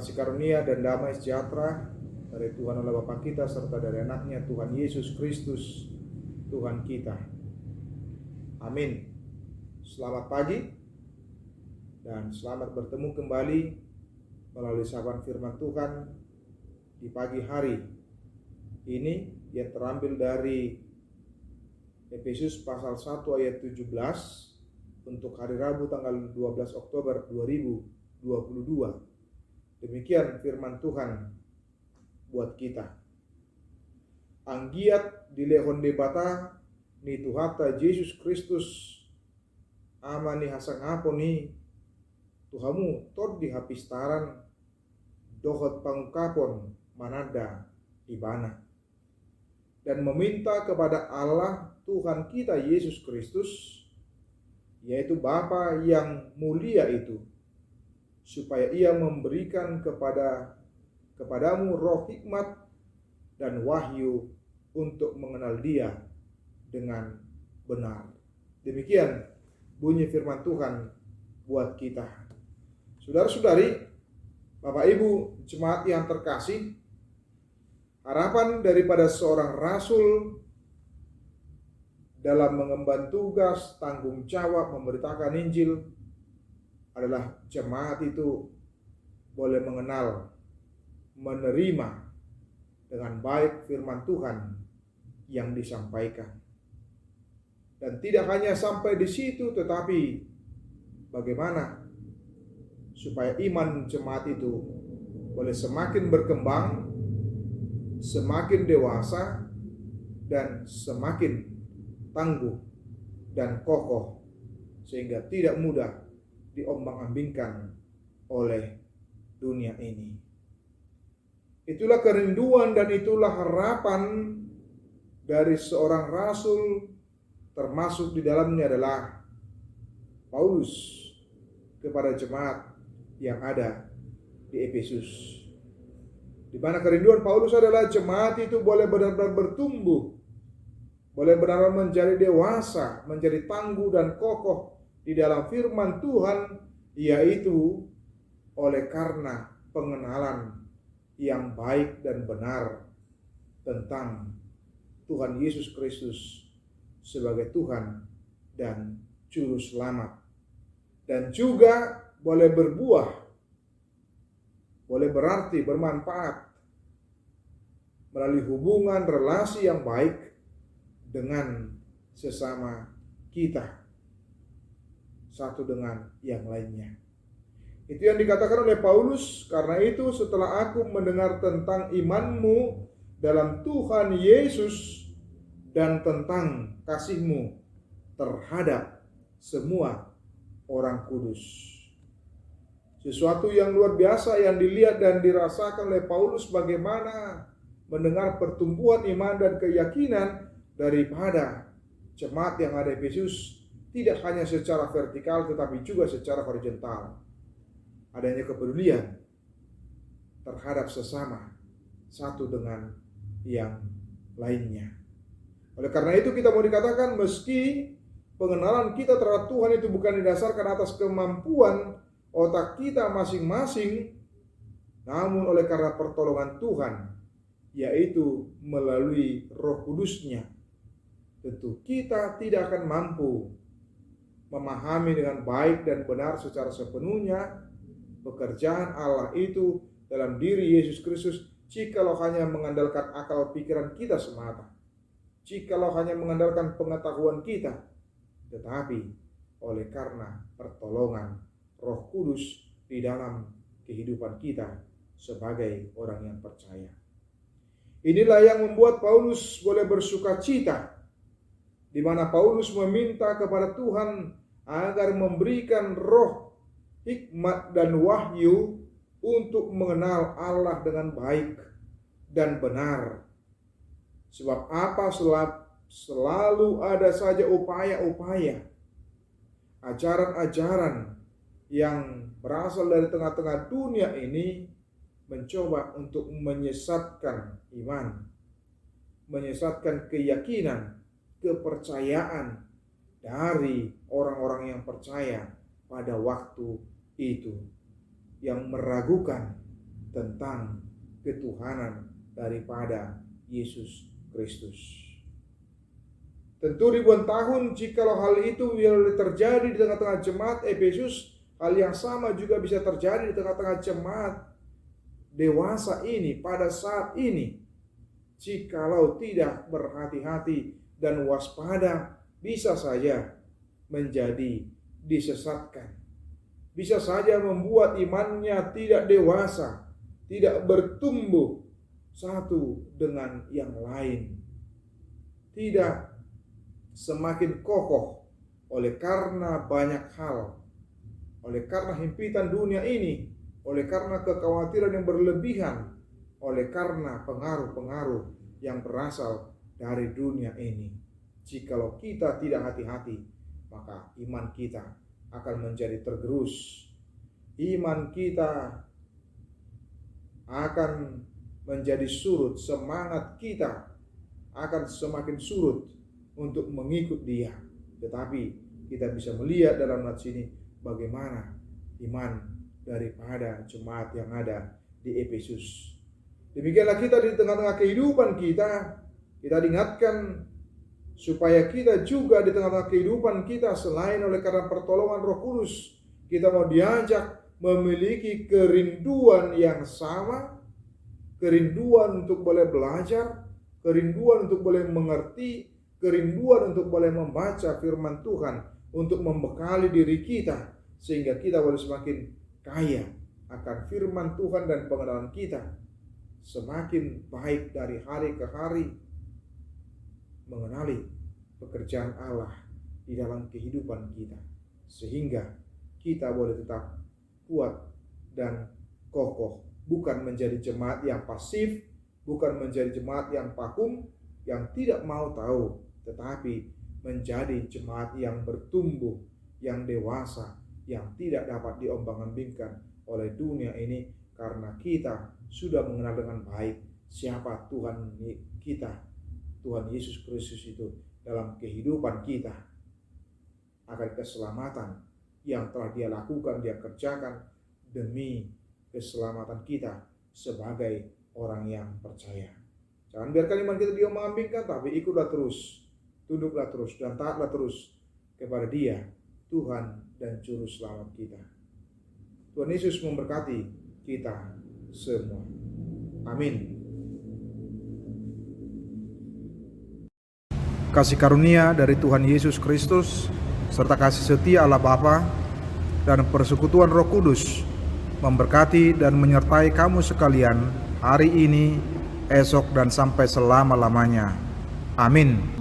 Kasih karunia dan damai sejahtera dari Tuhan Allah Bapa kita serta dari anaknya Tuhan Yesus Kristus Tuhan kita. Amin. Selamat pagi dan selamat bertemu kembali melalui sabaan firman Tuhan di pagi hari ini yang terambil dari Efesus pasal 1 ayat 17 untuk hari Rabu tanggal 12 Oktober 2022. Demikian firman Tuhan buat kita. Anggiat di lehon debata ni Tuhata Yesus Kristus ama ni hasang apo ni Tuhamu tod di hapistaran dohot pangukapon manada ibana, dan meminta kepada Allah Tuhan kita Yesus Kristus, yaitu Bapa yang mulia itu, supaya Ia memberikan kepadamu roh hikmat dan wahyu untuk mengenal Dia dengan benar. Demikian bunyi firman Tuhan buat kita. Saudara-saudari, Bapak Ibu jemaat yang terkasih, harapan daripada seorang rasul dalam mengemban tugas tanggung jawab memberitakan Injil adalah jemaat itu boleh mengenal, menerima dengan baik firman Tuhan yang disampaikan. Dan tidak hanya sampai di situ, tetapi bagaimana supaya iman jemaat itu boleh semakin berkembang, semakin dewasa, dan semakin tangguh dan kokoh, sehingga tidak mudah diombang-ambingkan oleh dunia ini. Itulah kerinduan dan itulah harapan dari seorang rasul, termasuk di dalamnya adalah Paulus kepada jemaat yang ada di Efesus, di mana kerinduan Paulus adalah jemaat itu boleh benar-benar bertumbuh, boleh benar-benar menjadi dewasa, menjadi tangguh dan kokoh di dalam firman Tuhan, yaitu oleh karena pengenalan yang baik dan benar tentang Tuhan Yesus Kristus sebagai Tuhan dan Juru Selamat, dan juga boleh berbuah, boleh berarti bermanfaat melalui hubungan relasi yang baik dengan sesama kita, satu dengan yang lainnya. Itu yang dikatakan oleh Paulus. Karena itu setelah aku mendengar tentang imanmu dalam Tuhan Yesus dan tentang kasihmu terhadap semua orang kudus. Sesuatu yang luar biasa yang dilihat dan dirasakan oleh Paulus, bagaimana mendengar pertumbuhan iman dan keyakinan daripada jemaat yang ada di Efesus, tidak hanya secara vertikal tetapi juga secara horizontal. Adanya kepedulian terhadap sesama, satu dengan yang lainnya. Oleh karena itu kita mau dikatakan, meski pengenalan kita terhadap Tuhan itu bukan didasarkan atas kemampuan otak kita masing-masing, namun oleh karena pertolongan Tuhan, yaitu melalui Roh Kudus-Nya, tentu kita tidak akan mampu memahami dengan baik dan benar secara sepenuhnya pekerjaan Allah itu dalam diri Yesus Kristus, jikalau hanya mengandalkan akal pikiran kita semata, jikalau hanya mengandalkan pengetahuan kita, tetapi oleh karena pertolongan Roh Kudus di dalam kehidupan kita sebagai orang yang percaya. Inilah yang membuat Paulus boleh bersuka cita, di mana Paulus meminta kepada Tuhan agar memberikan roh hikmat dan wahyu untuk mengenal Allah dengan baik dan benar. Sebab apa, selalu ada saja upaya-upaya, ajaran-ajaran yang berasal dari tengah-tengah dunia ini mencoba untuk menyesatkan iman, menyesatkan keyakinan, kepercayaan dari orang-orang yang percaya pada waktu itu, yang meragukan tentang ketuhanan daripada Yesus Kristus. Tentu ribuan tahun jikalau hal itu terjadi di tengah-tengah jemaat Efesus, hal yang sama juga bisa terjadi di tengah-tengah jemaat dewasa ini pada saat ini. Jikalau tidak berhati-hati dan waspada, bisa saja menjadi disesatkan. Bisa saja membuat imannya tidak dewasa, tidak bertumbuh satu dengan yang lain, tidak semakin kokoh oleh karena banyak hal, oleh karena himpitan dunia ini, oleh karena kekhawatiran yang berlebihan, oleh karena pengaruh-pengaruh yang berasal dari dunia ini. Jikalau kita tidak hati-hati, maka iman kita akan menjadi tergerus. Iman kita akan menjadi surut, semangat kita akan semakin surut untuk mengikut Dia. Tetapi kita bisa melihat dalam nats ini bagaimana iman daripada jemaat yang ada di Efesus. Demikianlah kita di tengah-tengah kehidupan kita diingatkan supaya kita juga di tengah-tengah kehidupan kita, selain oleh karena pertolongan Roh Kudus, kita mau diajak memiliki kerinduan yang sama, kerinduan untuk boleh belajar, kerinduan untuk boleh mengerti, kerinduan untuk boleh membaca firman Tuhan, untuk membekali diri kita sehingga kita boleh semakin kaya akan firman Tuhan dan pengenalan kita semakin baik dari hari ke hari, mengenali pekerjaan Allah di dalam kehidupan kita, sehingga kita boleh tetap kuat dan kokoh, bukan menjadi jemaat yang pasif, bukan menjadi jemaat yang vakum, yang tidak mau tahu, tetapi menjadi jemaat yang bertumbuh, yang dewasa, yang tidak dapat diombang-ambingkan oleh dunia ini, karena kita sudah mengenal dengan baik siapa Tuhan kita, Tuhan Yesus Kristus itu dalam kehidupan kita, akan keselamatan yang telah Dia lakukan, Dia kerjakan demi keselamatan kita sebagai orang yang percaya. Jangan biarkan iman kita diombang-ambingkan, tapi ikutlah terus, tunduklah terus, dan taatlah terus kepada Dia, Tuhan dan Juru Selamat kita. Tuhan Yesus memberkati kita semua. Amin. Kasih karunia dari Tuhan Yesus Kristus, serta kasih setia Allah Bapa dan persekutuan Roh Kudus memberkati dan menyertai kamu sekalian hari ini, esok, dan sampai selama-lamanya. Amin.